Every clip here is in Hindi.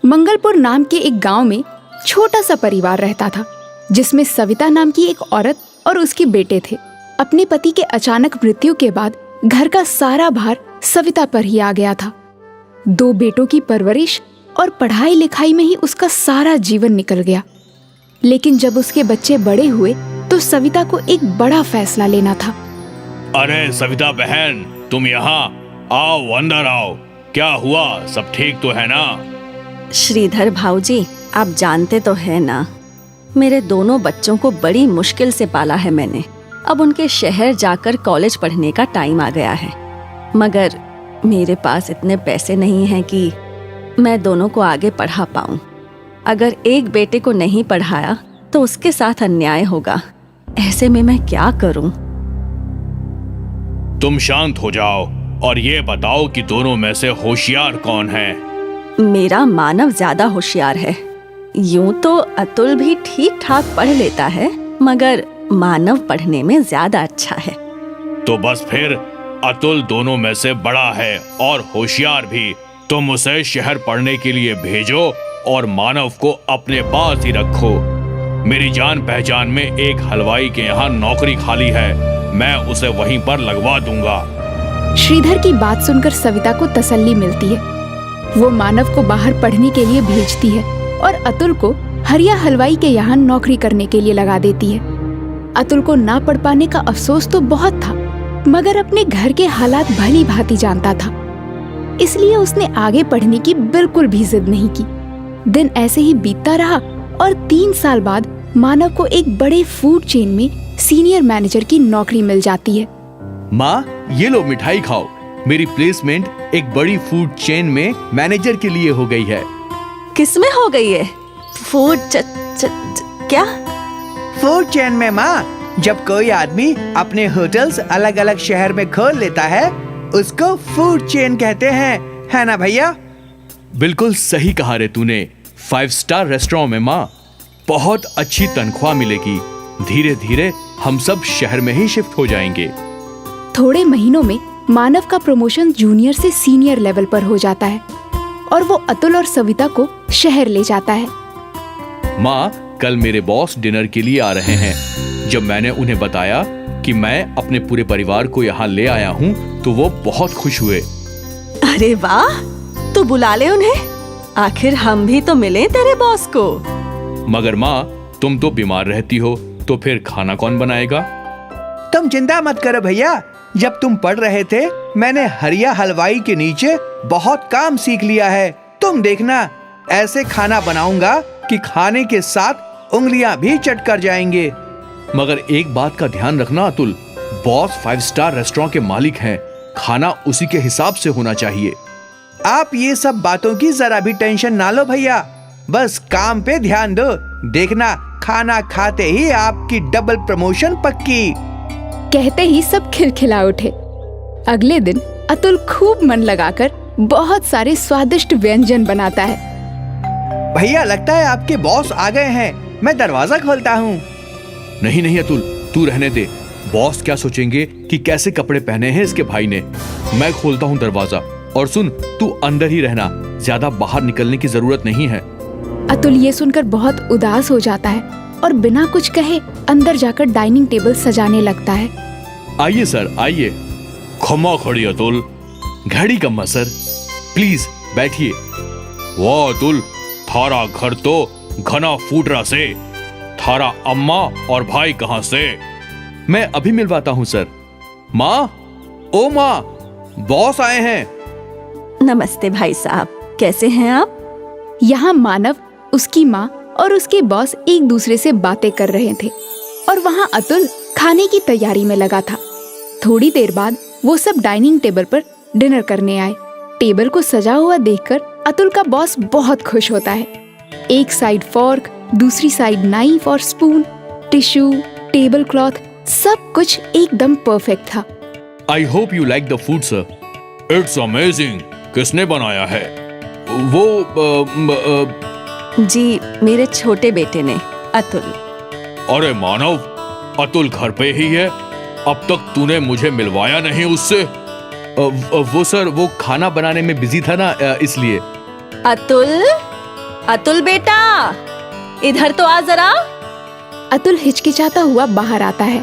मंगलपुर नाम के एक गांव में छोटा सा परिवार रहता था, जिसमें सविता नाम की एक औरत और उसके बेटे थे। अपने पति के अचानक मृत्यु के बाद घर का सारा भार सविता पर ही आ गया था। 2 बेटों की परवरिश और पढ़ाई लिखाई में ही उसका सारा जीवन निकल गया। लेकिन जब उसके बच्चे बड़े हुए तो सविता को एक बड़ा फैसला लेना था। अरे सविता बहन, तुम यहाँ आओ, अंदर आओ। क्या हुआ, सब ठीक तो है ना? श्रीधर भाऊजी, आप जानते तो है ना, मेरे दोनों बच्चों को बड़ी मुश्किल से पाला है मैंने। अब उनके शहर जाकर कॉलेज पढ़ने का टाइम आ गया है, मगर मेरे पास इतने पैसे नहीं हैं कि मैं दोनों को आगे पढ़ा पाऊं। अगर एक बेटे को नहीं पढ़ाया तो उसके साथ अन्याय होगा। ऐसे में मैं क्या करूं? तुम शांत हो जाओ और ये बताओ कि दोनों में से होशियार कौन है? मेरा मानव ज्यादा होशियार है। यूं तो अतुल भी ठीक ठाक पढ़ लेता है, मगर मानव पढ़ने में ज्यादा अच्छा है। तो बस फिर अतुल दोनों में से बड़ा है और होशियार भी। तुम उसे शहर पढ़ने के लिए भेजो और मानव को अपने पास ही रखो। मेरी जान पहचान में एक हलवाई के यहाँ नौकरी खाली है, मैं उसे वहीं पर लगवा दूंगा। श्रीधर की बात सुनकर सविता को तसल्ली मिलती है। वो मानव को बाहर पढ़ने के लिए भेजती है और अतुल को हरिया हलवाई के यहाँ नौकरी करने के लिए लगा देती है। अतुल को ना पढ़ पाने का अफसोस तो बहुत था, मगर अपने घर के हालात भली भांति जानता था, इसलिए उसने आगे पढ़ने की बिल्कुल भी जिद नहीं की। दिन ऐसे ही बीतता रहा और 3 साल बाद मानव को एक बड़े फूड चेन में सीनियर मैनेजर की नौकरी मिल जाती है। माँ, ये लो मिठाई खाओ। मेरी प्लेसमेंट एक बड़ी फूड चेन में मैनेजर के लिए हो गई है। किसमें हो गई है? फूड क्या? फूड चेन में माँ। जब कोई आदमी अपने होटल्स अलग अलग शहर में खोल लेता है, उसको फूड चेन कहते हैं, है ना भैया? बिल्कुल सही कहा रे तूने। 5 स्टार रेस्टोरेंट में माँ, बहुत अच्छी तनख्वाह मिलेगी। धीरे धीरे हम सब शहर में ही शिफ्ट हो जाएंगे। थोड़े महीनों में मानव का प्रमोशन जूनियर से सीनियर लेवल पर हो जाता है और वो अतुल और सविता को शहर ले जाता है। माँ, कल मेरे बॉस डिनर के लिए आ रहे हैं। जब मैंने उन्हें बताया कि मैं अपने पूरे परिवार को यहाँ ले आया हूँ तो वो बहुत खुश हुए। अरे वाह, तो बुला ले उन्हें। आखिर हम भी तो मिले तेरे बॉस को। मगर माँ, तुम तो बीमार रहती हो, तो फिर खाना कौन बनाएगा? तुम चिंता मत करो भैया। जब तुम पढ़ रहे थे, मैंने हरिया हलवाई के नीचे बहुत काम सीख लिया है। तुम देखना, ऐसे खाना बनाऊंगा कि खाने के साथ उंगलियां भी चट कर जाएंगे। मगर एक बात का ध्यान रखना अतुल, बॉस 5 स्टार रेस्टोरेंट के मालिक हैं। खाना उसी के हिसाब से होना चाहिए। आप ये सब बातों की जरा भी टेंशन ना लो भैया, बस काम पे ध्यान दो। देखना, खाना खाते ही आपकी डबल प्रमोशन पक्की। कहते ही सब खिलखिला उठे। अगले दिन अतुल खूब मन लगाकर बहुत सारे स्वादिष्ट व्यंजन बनाता है। भैया, लगता है आपके बॉस आ गए हैं। मैं दरवाजा खोलता हूँ। नहीं नहीं अतुल, तू रहने दे। बॉस क्या सोचेंगे कि कैसे कपड़े पहने हैं इसके भाई ने। मैं खोलता हूँ दरवाजा। और सुन, तू अंदर ही रहना, ज्यादा बाहर निकलने की जरूरत नहीं है। अतुल ये सुनकर बहुत उदास हो जाता है और बिना कुछ कहे अंदर जाकर डाइनिंग टेबल सजाने लगता है। आइए सर, आइए। खमा खड़ी अतुल। घड़ी कम्मा सर, प्लीज बैठिए। वाह अतुल, थारा घर तो घना फूटरा से। थारा अम्मा और भाई कहाँ से? मैं अभी मिलवाता हूँ सर। माँ, ओ माँ, बॉस आए हैं। नमस्ते भाई साहब, कैसे हैं आप? यहाँ मानव, उसकी माँ और उसके बॉस एक दूसरे से बातें कर रहे थे और वहाँ अतुल खाने की तैयारी में लगा था। थोड़ी देर बाद वो सब डाइनिंग टेबल पर डिनर करने आए। टेबल को सजा हुआ देखकर अतुल का बॉस बहुत खुश होता है। एक साइड फॉर्क, दूसरी साइड नाइफ और स्पून, टिश्यू, टेबल क्लॉथ, सब कुछ एकदम परफेक्ट था। I hope you like the food sir. It's amazing. किसने बनाया है? जी, मेरे छोटे बेटे ने, अतुल। अरे मानव, अतुल घर पे ही है। अब तक तूने मुझे मिलवाया नहीं उससे। वो सर, वो खाना बनाने में बिजी था ना, इसलिए। अतुल, अतुल बेटा, इधर तो आ जरा। अतुल हिचकिचाता हुआ बाहर आता है।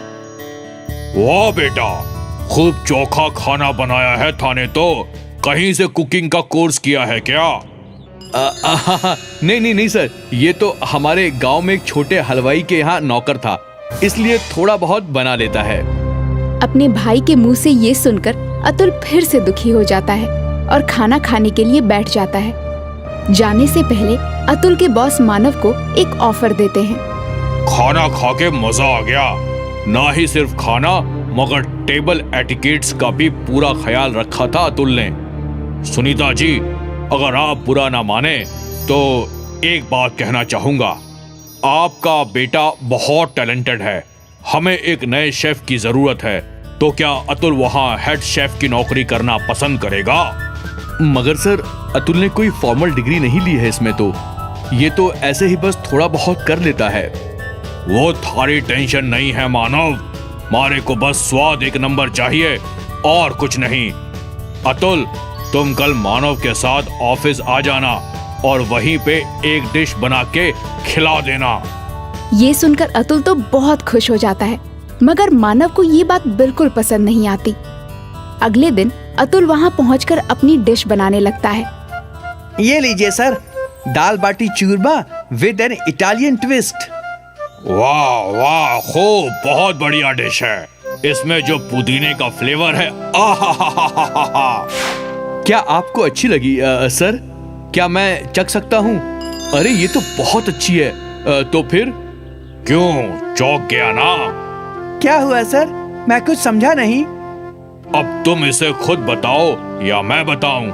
वाह बेटा, खूब चोखा खाना बनाया है थाने तो। कहीं से कुकिंग का कोर्स किया है क्या? नहीं सर, ये तो हमारे गांव में एक छोटे हलवाई के यहाँ नौकर था, इसलिए थोड़ा बहुत बना लेता है। अपने भाई के मुंह से ये सुनकर अतुल फिर से दुखी हो जाता है और खाना खाने के लिए बैठ जाता है। जाने से पहले अतुल के बॉस मानव को एक ऑफर देते हैं। खाना खा के मजा आ गया। ना ही सिर्फ खाना मगर टेबल एटिकेट्स का भी पूरा ख्याल रखा था अतुल ने। सुनीता जी, अगर आप बुरा ना माने तो एक बात कहना चाहूंगा। आपका बेटा बहुत टैलेंटेड है। हमें एक नए शेफ की जरूरत है, तो क्या अतुल वहाँ हेड शेफ की नौकरी करना पसंद करेगा? मगर सर, अतुल ने कोई फॉर्मल डिग्री नहीं ली है इसमें तो। ये तो ऐसे ही बस थोड़ा बहुत कर लेता है। वो थारी टेंशन नहीं है मानव। मारे को बस स्वाद एक नंबर चाहिए और कुछ नहीं। अतुल, तुम कल मानव के साथ ऑफिस आ जाना और वहीं पे एक डिश बना के खिला देना। ये सुनकर अतुल तो बहुत खुश हो जाता है, मगर मानव को ये बात बिल्कुल पसंद नहीं आती। अगले दिन अतुल वहाँ पहुंचकर अपनी डिश बनाने लगता है। ये लीजिए sir, dal baati churma with an Italian twist. वाह वाह, खूब, बहुत बढ़िया डिश है। इसमें जो पुदीने का फ्लेवर है, आहा। क्या आपको अच्छी लगी सर? क्या मैं चख सकता हूँ? अरे ये तो बहुत अच्छी है। तो फिर? क्यों, चौंक गया ना? क्या हुआ सर? मैं कुछ समझा नहीं। अब तुम इसे खुद बताओ या मैं बताऊं?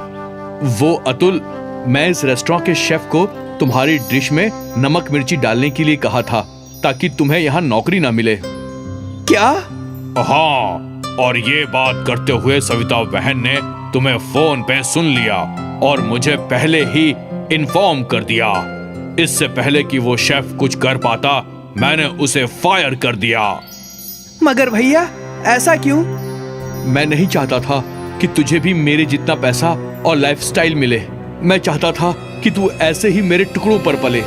वो अतुल, मैं इस रेस्टोरेंट के शेफ को तुम्हारी डिश में नमक मिर्ची डालने के लिए कहा था, ताकि तुम्हें यहाँ नौकरी ना मिले। क्या? हाँ, और ये बात करते हुए सविता बहन ने तुम्हें फोन पे सुन लिया और मुझे पहले ही इन्फॉर्म कर दिया। इससे पहले कि वो शेफ कुछ कर पाता, मैंने उसे फायर कर दिया। मगर भैया, ऐसा क्यों? मैं नहीं चाहता था कि तुझे भी मेरे जितना पैसा और लाइफस्टाइल मिले। मैं चाहता था कि तू ऐसे ही मेरे टुकड़ों पर पले।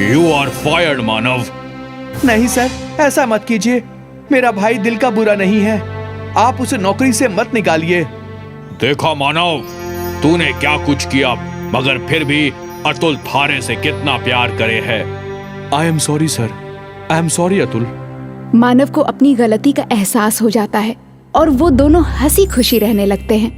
यू आर फायर्ड मानव। नहीं सर, ऐसा मत कीजिए। मेरा भाई दिल का बुरा नहीं है। आप उसे नौकरी से मत निकालिए। देखा मानव, तूने क्या कुछ किया, मगर फिर भी अतुल थारे से कितना प्यार करे है। I am sorry sir, I am sorry Atul. मानव को अपनी गलती का एहसास हो जाता है और वो दोनों हंसी खुशी रहने लगते हैं।